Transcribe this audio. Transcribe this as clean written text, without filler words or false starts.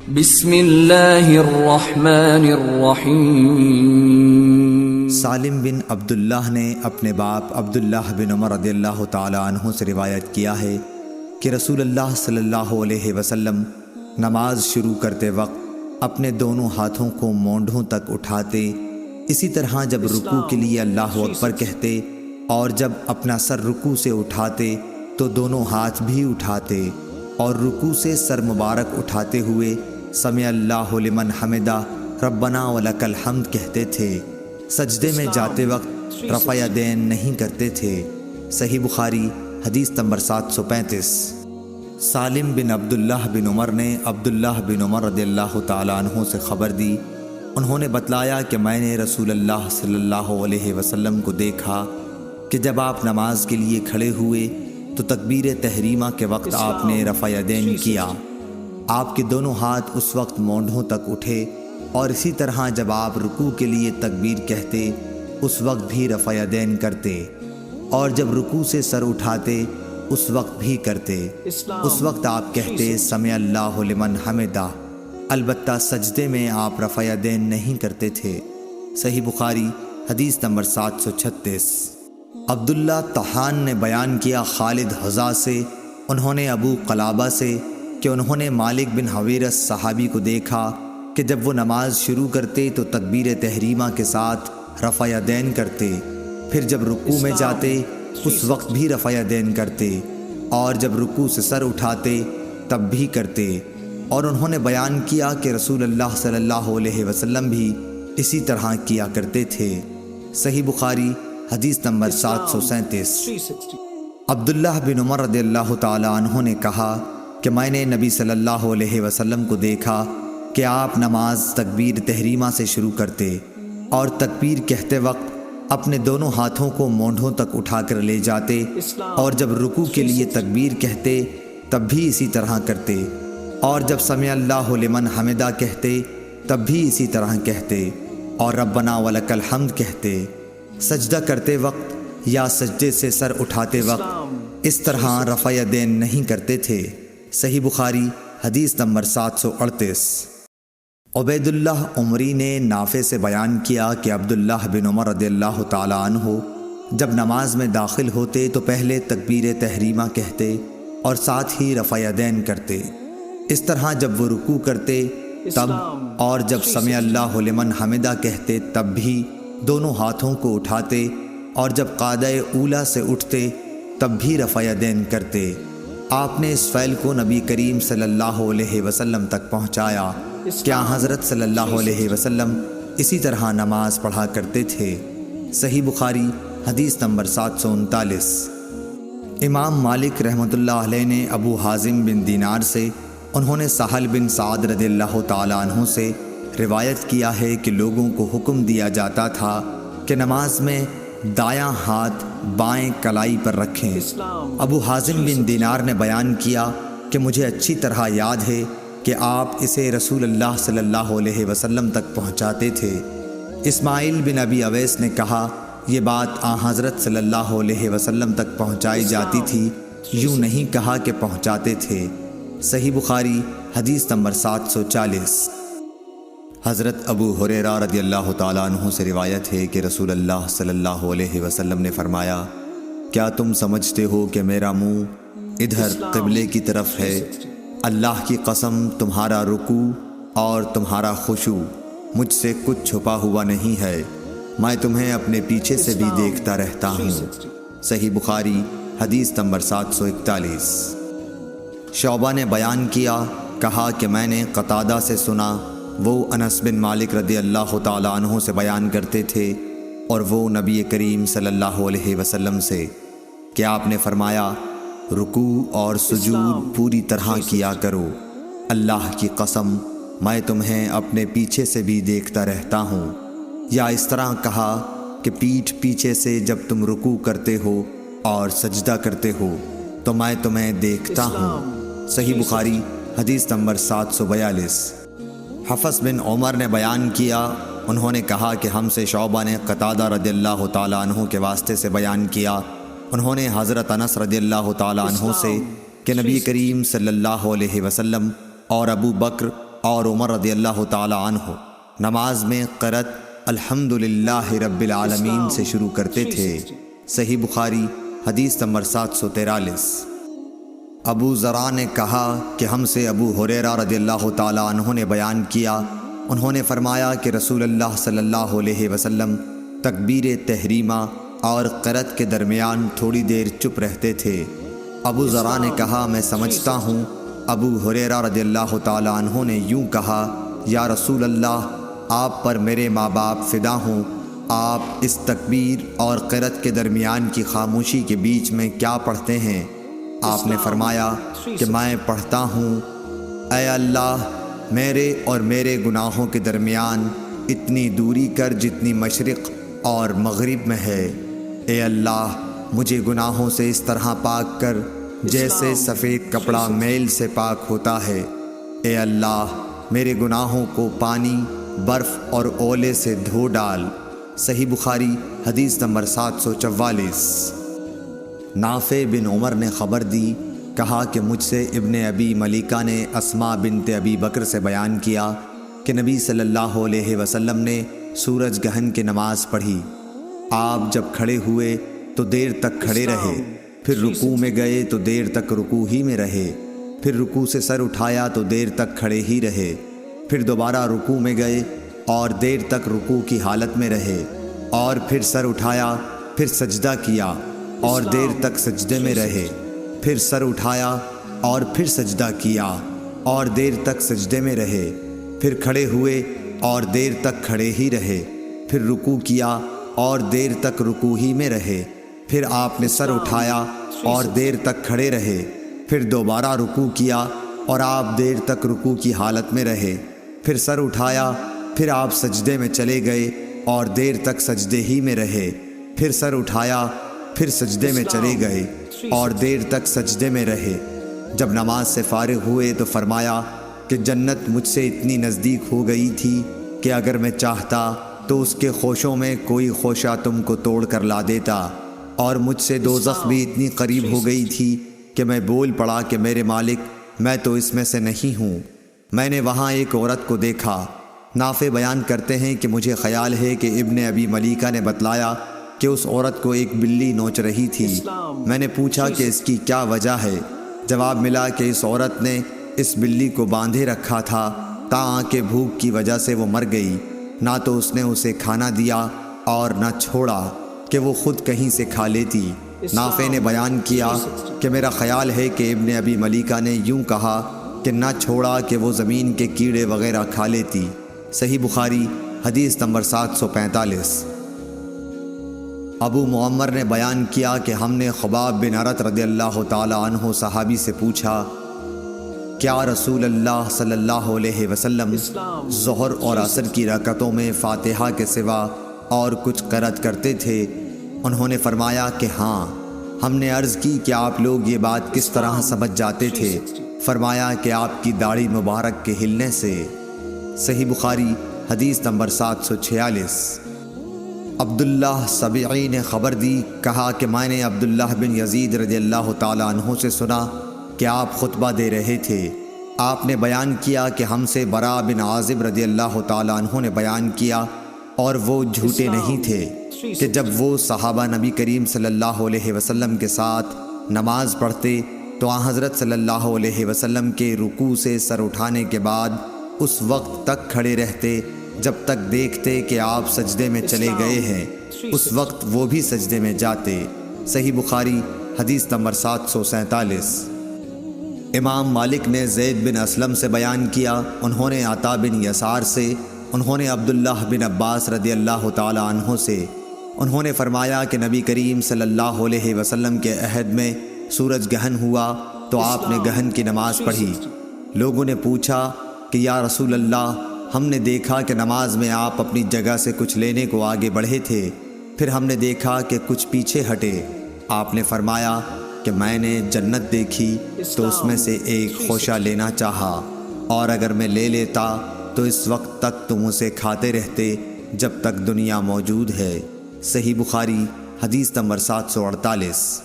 بسم اللہ الرحمن الرحیم۔ سالم بن عبداللہ نے اپنے باپ عبداللہ بن عمر رضی اللہ تعالی عنہ سے روایت کیا ہے کہ رسول اللہ صلی اللہ علیہ وسلم نماز شروع کرتے وقت اپنے دونوں ہاتھوں کو مونڈھوں تک اٹھاتے، اسی طرح جب رکوع کے لیے اللہ اکبر کہتے اور جب اپنا سر رکوع سے اٹھاتے تو دونوں ہاتھ بھی اٹھاتے، اور رکوع سے سر مبارک اٹھاتے ہوئے سمع اللہ لمن حمدہ ربنا ولک الحمد کہتے تھے۔ سجدے میں جاتے وقت رفع یدین نہیں کرتے تھے۔ صحیح بخاری حدیث نمبر 735۔ سالم بن عبداللہ بن عمر نے عبداللہ بن عمر رضی اللہ تعالیٰ عنہ سے خبر دی، انہوں نے بتلایا کہ میں نے رسول اللہ صلی اللہ علیہ وسلم کو دیکھا کہ جب آپ نماز کے لیے کھڑے ہوئے تو تکبیر تحریمہ کے وقت آپ نے رفع یدین کیا، آپ کے دونوں ہاتھ اس وقت مونڈھوں تک اٹھے، اور اسی طرح جب آپ رکوع کے لیے تکبیر کہتے اس وقت بھی رفع یدین کرتے، اور جب رکوع سے سر اٹھاتے اس وقت بھی کرتے۔ اس وقت آپ کہتے سمع اللہ لمن حمدہ، البتہ سجدے میں آپ رفع یدین نہیں کرتے تھے۔ صحیح بخاری حدیث نمبر 736۔ عبداللہ طحان نے بیان کیا خالد حذا سے، انہوں نے ابو قلابہ سے کہ انہوں نے مالک بن حویرث صحابی کو دیکھا کہ جب وہ نماز شروع کرتے تو تکبیر تحریمہ کے ساتھ رفع یدین کرتے، پھر جب رکوع میں جاتے اس وقت بھی رفع یدین کرتے، اور جب رکوع سے سر اٹھاتے تب بھی کرتے، اور انہوں نے بیان کیا کہ رسول اللہ صلی اللہ علیہ وسلم بھی اسی طرح کیا کرتے تھے۔ صحیح بخاری حدیث نمبر 737۔ عبداللہ بن عمر رضی اللہ تعالی عنہ نے کہا کہ میں نے نبی صلی اللہ علیہ وسلم کو دیکھا کہ آپ نماز تکبیر تحریمہ سے شروع کرتے اور تکبیر کہتے وقت اپنے دونوں ہاتھوں کو مونڈھوں تک اٹھا کر لے جاتے، اور جب رکوع کے لیے تکبیر کہتے تب بھی اسی طرح کرتے، اور جب سمع اللہ لمن حمدہ کہتے تب بھی اسی طرح کہتے، اور ربنا ولک الحمد کہتے۔ سجدہ کرتے وقت یا سجدے سے سر اٹھاتے وقت اس طرح رفع یدین نہیں کرتے تھے۔ صحیح بخاری حدیث نمبر 738۔ عبید اللہ عمری نے نافع سے بیان کیا کہ عبداللہ بن عمر رضی اللہ تعالی عنہ جب نماز میں داخل ہوتے تو پہلے تکبیر تحریمہ کہتے اور ساتھ ہی رفع یدین کرتے، اس طرح جب وہ رکوع کرتے تب، اور جب سمع اللہ لمن حمدہ کہتے تب بھی دونوں ہاتھوں کو اٹھاتے، اور جب قعدہ اولیٰ سے اٹھتے تب بھی رفع یدین کرتے۔ آپ نے اس فعل کو نبی کریم صلی اللہ علیہ وسلم تک پہنچایا کہ حضرت صلی اللہ علیہ وسلم اسی طرح نماز پڑھا کرتے تھے۔ صحیح بخاری حدیث نمبر 739۔ امام مالک رحمۃ اللہ علیہ نے ابو حازم بن دینار سے، انہوں نے سہل بن سعد رضی اللہ تعالی عنہ سے روایت کیا ہے کہ لوگوں کو حکم دیا جاتا تھا کہ نماز میں دایاں ہاتھ بائیں کلائی پر رکھیں۔ ابو حازم بن دینار نے بیان کیا کہ مجھے اچھی طرح یاد ہے کہ آپ اسے رسول اللہ صلی اللہ علیہ وسلم تک پہنچاتے تھے۔ اسماعیل بن ابی اویس نے کہا یہ بات حضرت صلی اللہ علیہ وسلم تک پہنچائی جاتی تھی، یوں نہیں کہا کہ پہنچاتے تھے۔ صحیح بخاری حدیث نمبر 740۔ حضرت ابو ہریرہ رضی اللہ تعالیٰ عنہ سے روایت ہے کہ رسول اللہ صلی اللہ علیہ وسلم نے فرمایا کیا تم سمجھتے ہو کہ میرا منہ ادھر قبلے کی طرف ہے؟ اللہ کی قسم تمہارا رکوع اور تمہارا خشوع مجھ سے کچھ چھپا ہوا نہیں ہے، میں تمہیں اپنے پیچھے سے بھی دیکھتا رہتا ہوں۔ صحیح بخاری حدیث نمبر 741۔ شعبہ نے بیان کیا، کہا کہ میں نے قتادہ سے سنا، وہ انس بن مالک رضی اللہ تعالی عنہ سے بیان کرتے تھے، اور وہ نبی کریم صلی اللہ علیہ وسلم سے کہ آپ نے فرمایا رکوع اور سجود پوری طرح کیا کرو، اللہ کی قسم میں تمہیں اپنے پیچھے سے بھی دیکھتا رہتا ہوں۔ یا اس طرح کہا کہ پیٹھ پیچھے سے جب تم رکوع کرتے ہو اور سجدہ کرتے ہو تو میں تمہیں دیکھتا ہوں۔ صحیح بخاری حدیث نمبر 742۔ حفص بن عمر نے بیان کیا، انہوں نے کہا کہ ہم سے شعبہ نے قتادہ رضی اللہ تعالی عنہ کے واسطے سے بیان کیا، انہوں نے حضرت انس رضی اللہ تعالی عنہ سے کہ نبی کریم صلی اللہ علیہ وسلم اور ابو بکر اور عمر رضی اللہ تعالی عنہ نماز میں قرأت الحمدللہ رب العالمین سے شروع کرتے تھے۔ صحیح بخاری حدیث نمبر 743۔ ابو ذرا نے کہا کہ ہم سے ابو ہریرہ رضی اللہ تعالی عنہ نے بیان کیا، انہوں نے فرمایا کہ رسول اللہ صلی اللہ علیہ وسلم تکبیر تحریمہ اور قرأت کے درمیان تھوڑی دیر چپ رہتے تھے۔ ابو ذرا نے کہا میں سمجھتا ہوں ابو ہریرہ رضی اللہ تعالی عنہ نے یوں کہا، یا رسول اللہ آپ پر میرے ماں باپ فدا ہوں، آپ اس تکبیر اور قرأت کے درمیان کی خاموشی کے بیچ میں کیا پڑھتے ہیں؟ آپ نے فرمایا کہ میں پڑھتا ہوں، اے اللہ میرے اور میرے گناہوں کے درمیان اتنی دوری کر جتنی مشرق اور مغرب میں ہے۔ اے اللہ مجھے گناہوں سے اس طرح پاک کر جیسے سفید کپڑا میل سے پاک ہوتا ہے۔ اے اللہ میرے گناہوں کو پانی، برف اور اولے سے دھو ڈال۔ صحیح بخاری حدیث نمبر 744۔ نافع بن عمر نے خبر دی، کہا کہ مجھ سے ابن ابی ملیکہ نے اسماء بنت ابی بکر سے بیان کیا کہ نبی صلی اللہ علیہ وسلم نے سورج گہن کی نماز پڑھی۔ آپ جب کھڑے ہوئے تو دیر تک کھڑے رہے، پھر رکوع میں گئے تو دیر تک رکوع ہی میں رہے، پھر رکوع سے سر اٹھایا تو دیر تک کھڑے ہی رہے، پھر دوبارہ رکوع میں گئے اور دیر تک رکوع کی حالت میں رہے، اور پھر سر اٹھایا، پھر سجدہ کیا اور دیر تک سجدے میں رہے، پھر سر اٹھایا اور پھر سجدہ کیا اور دیر تک سجدے میں رہے، پھر کھڑے ہوئے اور دیر تک کھڑے ہی رہے، پھر رکوع کیا اور دیر تک رکوع ہی میں رہے، پھر آپ نے سر اٹھایا اور دیر تک کھڑے رہے، پھر دوبارہ رکوع کیا اور آپ دیر تک رکوع کی حالت میں رہے، پھر سر اٹھایا، پھر آپ سجدے میں چلے گئے اور دیر تک سجدے ہی میں رہے، پھر سر اٹھایا، پھر سجدے میں چلے گئے اور دیر تک سجدے میں رہے۔ جب نماز سے فارغ ہوئے تو فرمایا کہ جنت مجھ سے اتنی نزدیک ہو گئی تھی کہ اگر میں چاہتا تو اس کے خوشوں میں کوئی خوشہ تم کو توڑ کر لا دیتا، اور مجھ سے دوزخ بھی اتنی قریب ہو گئی تھی کہ میں بول پڑا کہ میرے مالک میں تو اس میں سے نہیں ہوں۔ میں نے وہاں ایک عورت کو دیکھا۔ نافع بیان کرتے ہیں کہ مجھے خیال ہے کہ ابن ابی ملیکہ نے بتلایا کہ اس عورت کو ایک بلی نوچ رہی تھی۔ میں نے پوچھا کہ اس کی کیا وجہ ہے؟ جواب ملا کہ اس عورت نے اس بلی کو باندھے رکھا تھا تاکہ بھوک کی وجہ سے وہ مر گئی، نہ تو اس نے اسے کھانا دیا اور نہ چھوڑا کہ وہ خود کہیں سے کھا لیتی۔ نافع نے بیان کیا کہ میرا خیال ہے کہ ابن ابی ملیکہ نے یوں کہا کہ نہ چھوڑا کہ وہ زمین کے کیڑے وغیرہ کھا لیتی۔ صحیح بخاری حدیث نمبر 745۔ ابو معمر نے بیان کیا کہ ہم نے خباب بن ارت رضی اللہ تعالی عنہ صحابی سے پوچھا، کیا رسول اللہ صلی اللہ علیہ وسلم ظہر اور عصر کی رکعتوں میں فاتحہ کے سوا اور کچھ قرأت کرتے تھے؟ انہوں نے فرمایا کہ ہاں۔ ہم نے عرض کی کہ آپ لوگ یہ بات کس طرح سمجھ جاتے تھے؟ فرمایا کہ آپ کی داڑھی مبارک کے ہلنے سے۔ صحیح بخاری حدیث نمبر 746۔ عبداللہ سبعی نے خبر دی، کہا کہ میں نے عبداللہ بن یزید رضی اللہ تعالی عنہ سے سنا کہ آپ خطبہ دے رہے تھے۔ آپ نے بیان کیا کہ ہم سے براء بن عازب رضی اللہ تعالی عنہ نے بیان کیا، اور وہ جھوٹے نہیں تھے، کہ جب وہ صحابہ نبی کریم صلی اللہ علیہ وسلم کے ساتھ نماز پڑھتے تو آن حضرت صلی اللہ علیہ وسلم کے رکوع سے سر اٹھانے کے بعد اس وقت تک کھڑے رہتے جب تک دیکھتے کہ آپ سجدے میں چلے گئے ہیں، اس وقت وہ بھی سجدے میں جاتے۔ صحیح بخاری حدیث نمبر 747۔ امام مالک نے زید بن اسلم سے بیان کیا، انہوں نے عطا بن یسار سے، انہوں نے عبداللہ بن عباس رضی اللہ تعالی عنہ سے، انہوں نے فرمایا کہ نبی کریم صلی اللہ علیہ وسلم کے عہد میں سورج گہن ہوا تو آپ نے گہن کی نماز پڑھی۔ لوگوں نے پوچھا کہ یا رسول اللہ، ہم نے دیکھا کہ نماز میں آپ اپنی جگہ سے کچھ لینے کو آگے بڑھے تھے، پھر ہم نے دیکھا کہ کچھ پیچھے ہٹے۔ آپ نے فرمایا کہ میں نے جنت دیکھی تو اس میں سے ایک خوشہ لینا چاہا، اور اگر میں لے لیتا تو اس وقت تک تم اسے کھاتے رہتے جب تک دنیا موجود ہے۔ صحیح بخاری حدیث نمبر 748۔